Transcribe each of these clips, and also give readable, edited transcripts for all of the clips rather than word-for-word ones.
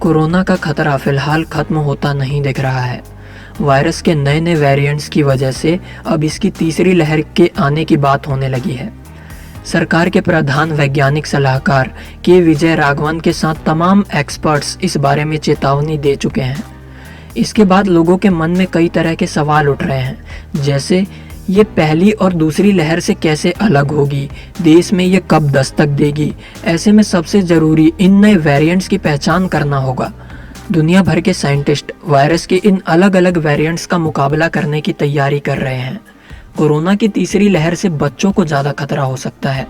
Corona का खतरा फिलहाल खत्म होता नहीं दिख रहा है। वायरस के नए नए वेरिएंट्स की वजह से अब इसकी तीसरी लहर के आने की बात होने लगी है। सरकार के प्रधान वैज्ञानिक सलाहकार के विजय राघवन के साथ तमाम एक्सपर्ट्स इस बारे में चेतावनी दे चुके हैं। इसके बाद लोगों के मन में कई तरह के सवाल उठ रहे हैं, जैसे ये पहली और दूसरी लहर से कैसे अलग होगी, देश में ये कब दस्तक देगी। ऐसे में सबसे ज़रूरी इन नए वेरिएंट्स की पहचान करना होगा। दुनिया भर के साइंटिस्ट वायरस के इन अलग अलग वेरिएंट्स का मुकाबला करने की तैयारी कर रहे हैं। कोरोना की तीसरी लहर से बच्चों को ज़्यादा खतरा हो सकता है।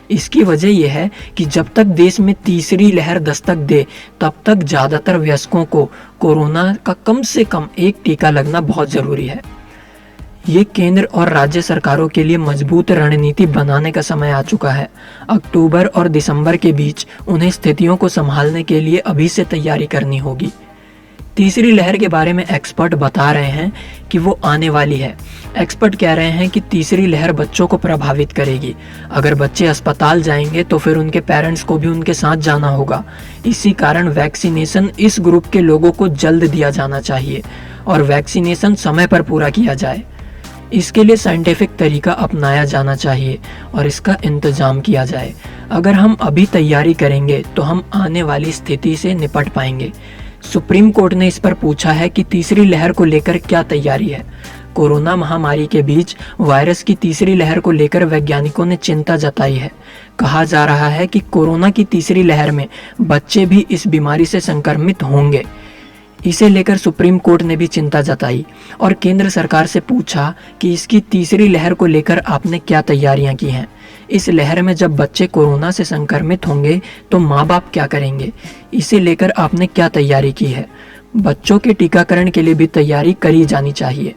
इसकी वजह यह है कि जब तक देश में तीसरी लहर दस्तक दे, तब तक ज़्यादातर वयस्कों को कोरोना का कम से कम एक टीका लगना बहुत ज़रूरी है। ये केंद्र और राज्य सरकारों के लिए मजबूत रणनीति बनाने का समय आ चुका है। अक्टूबर और दिसंबर के बीच उन्हें स्थितियों को संभालने के लिए अभी से तैयारी करनी होगी। तीसरी लहर के बारे में एक्सपर्ट बता रहे हैं कि वो आने वाली है। एक्सपर्ट कह रहे हैं कि तीसरी लहर बच्चों को प्रभावित करेगी। अगर बच्चे अस्पताल जाएंगे तो फिर उनके पेरेंट्स को भी उनके साथ जाना होगा। इसी कारण वैक्सीनेशन इस ग्रुप के लोगों को जल्द दिया जाना चाहिए और वैक्सीनेशन समय पर पूरा किया जाए। इसके लिए साइंटिफिक तरीका अपनाया जाना चाहिए और इसका इंतजाम किया जाए। अगर हम अभी तैयारी करेंगे तो हम आने वाली स्थिति से निपट पाएंगे। सुप्रीम कोर्ट ने इस पर पूछा है कि तीसरी लहर को लेकर क्या तैयारी है। कोरोना महामारी के बीच वायरस की तीसरी लहर को लेकर वैज्ञानिकों ने चिंता जताई है। कहा जा रहा है कि कोरोना की तीसरी लहर में बच्चे भी इस बीमारी से संक्रमित होंगे। इसे लेकर सुप्रीम कोर्ट ने भी चिंता जताई और केंद्र सरकार से पूछा कि इसकी तीसरी लहर को लेकर आपने क्या तैयारियां की हैं। इस लहर में जब बच्चे कोरोना से संक्रमित होंगे तो माँ बाप क्या करेंगे, इसे लेकर आपने क्या तैयारी की है। बच्चों के टीकाकरण के लिए भी तैयारी करी जानी चाहिए।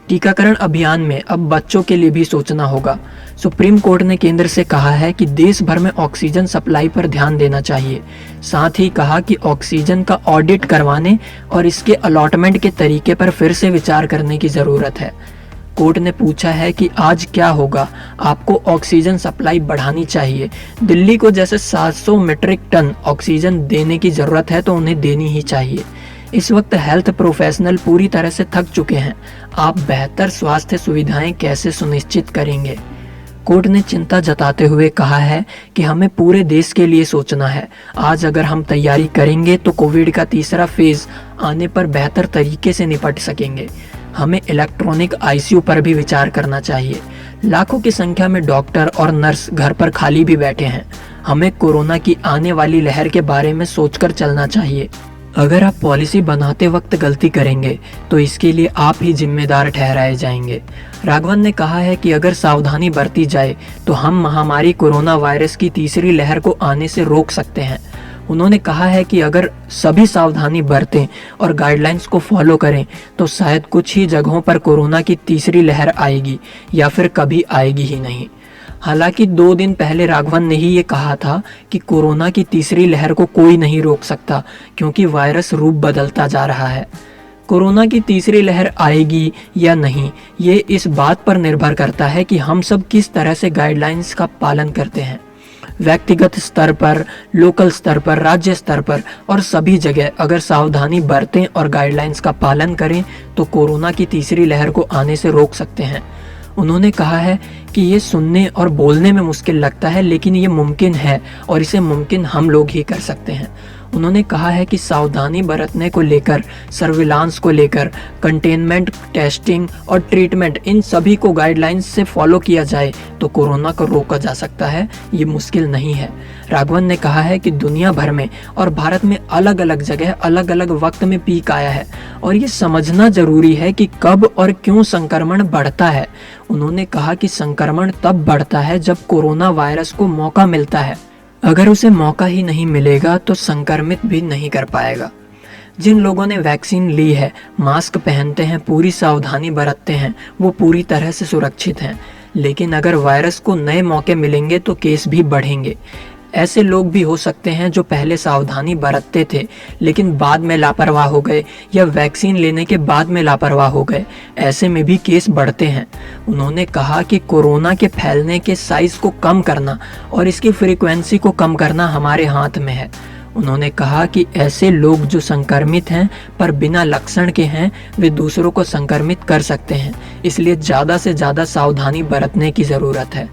टीकाकरण अभियान में अब बच्चों के लिए भी सोचना होगा। सुप्रीम कोर्ट ने केंद्र से कहा है कि देश भर में ऑक्सीजन सप्लाई पर ध्यान देना चाहिए। साथ ही कहा कि ऑक्सीजन का ऑडिट करवाने और इसके अलॉटमेंट के तरीके पर फिर से विचार करने की ज़रूरत है। कोर्ट ने पूछा है कि आज क्या होगा, आपको ऑक्सीजन सप्लाई बढ़ानी चाहिए। दिल्ली को जैसे 700 मीट्रिक टन ऑक्सीजन देने की ज़रूरत है तो उन्हें देनी ही चाहिए। इस वक्त हेल्थ प्रोफेशनल पूरी तरह से थक चुके हैं। आप बेहतर स्वास्थ्य सुविधाएं कैसे सुनिश्चित करेंगे। कोर्ट ने चिंता जताते हुए कहा है कि हमें पूरे देश के लिए सोचना है। आज अगर हम तैयारी करेंगे तो कोविड का तीसरा फेज आने पर बेहतर तरीके से निपट सकेंगे। हमें इलेक्ट्रॉनिक आईसीयू पर भी विचार करना चाहिए। लाखों की संख्या में डॉक्टर और नर्स घर पर खाली भी बैठे हैं। हमें कोरोना की आने वाली लहर के बारे में सोचकर चलना चाहिए। अगर आप पॉलिसी बनाते वक्त गलती करेंगे तो इसके लिए आप ही जिम्मेदार ठहराए जाएंगे। राघवन ने कहा है कि अगर सावधानी बरती जाए तो हम महामारी कोरोना वायरस की तीसरी लहर को आने से रोक सकते हैं। उन्होंने कहा है कि अगर सभी सावधानी बरतें और गाइडलाइंस को फॉलो करें तो शायद कुछ ही जगहों पर कोरोना की तीसरी लहर आएगी या फिर कभी आएगी ही नहीं। हालांकि 2 दिन पहले राघवन ने ही ये कहा था कि कोरोना की तीसरी लहर को कोई नहीं रोक सकता, क्योंकि वायरस रूप बदलता जा रहा है। कोरोना की तीसरी लहर आएगी या नहीं, ये इस बात पर निर्भर करता है कि हम सब किस तरह से गाइडलाइंस का पालन करते हैं। व्यक्तिगत स्तर पर, लोकल स्तर पर, राज्य स्तर पर और सभी जगह अगर सावधानी बरतें और गाइडलाइंस का पालन करें तो कोरोना की तीसरी लहर को आने से रोक सकते हैं। उन्होंने कहा है कि ये सुनने और बोलने में मुश्किल लगता है, लेकिन ये मुमकिन है और इसे मुमकिन हम लोग ही कर सकते हैं। उन्होंने कहा है कि सावधानी बरतने को लेकर, सर्विलांस को लेकर, कंटेनमेंट, टेस्टिंग और ट्रीटमेंट, इन सभी को गाइडलाइंस से फॉलो किया जाए तो कोरोना को रोका जा सकता है। ये मुश्किल नहीं है। राघवन ने कहा है कि दुनिया भर में और भारत में अलग अलग जगह अलग अलग वक्त में पीक आया है और ये समझना जरूरी है कि कब और क्यों संक्रमण बढ़ता है। उन्होंने कहा कि संक्रमण तब बढ़ता है जब कोरोना वायरस को मौका मिलता है। अगर उसे मौका ही नहीं मिलेगा तो संक्रमित भी नहीं कर पाएगा। जिन लोगों ने वैक्सीन ली है, मास्क पहनते हैं, पूरी सावधानी बरतते हैं, वो पूरी तरह से सुरक्षित हैं। लेकिन अगर वायरस को नए मौके मिलेंगे तो केस भी बढ़ेंगे। ऐसे लोग भी हो सकते हैं जो पहले सावधानी बरतते थे लेकिन बाद में लापरवाह हो गए या वैक्सीन लेने के बाद में लापरवाह हो गए। ऐसे में भी केस बढ़ते हैं। उन्होंने कहा कि कोरोना के फैलने के साइज को कम करना और इसकी फ्रीक्वेंसी को कम करना हमारे हाथ में है। उन्होंने कहा कि ऐसे लोग जो संक्रमित हैं पर बिना लक्षण के हैं, वे दूसरों को संक्रमित कर सकते हैं, इसलिए ज़्यादा से ज़्यादा सावधानी बरतने की ज़रूरत है।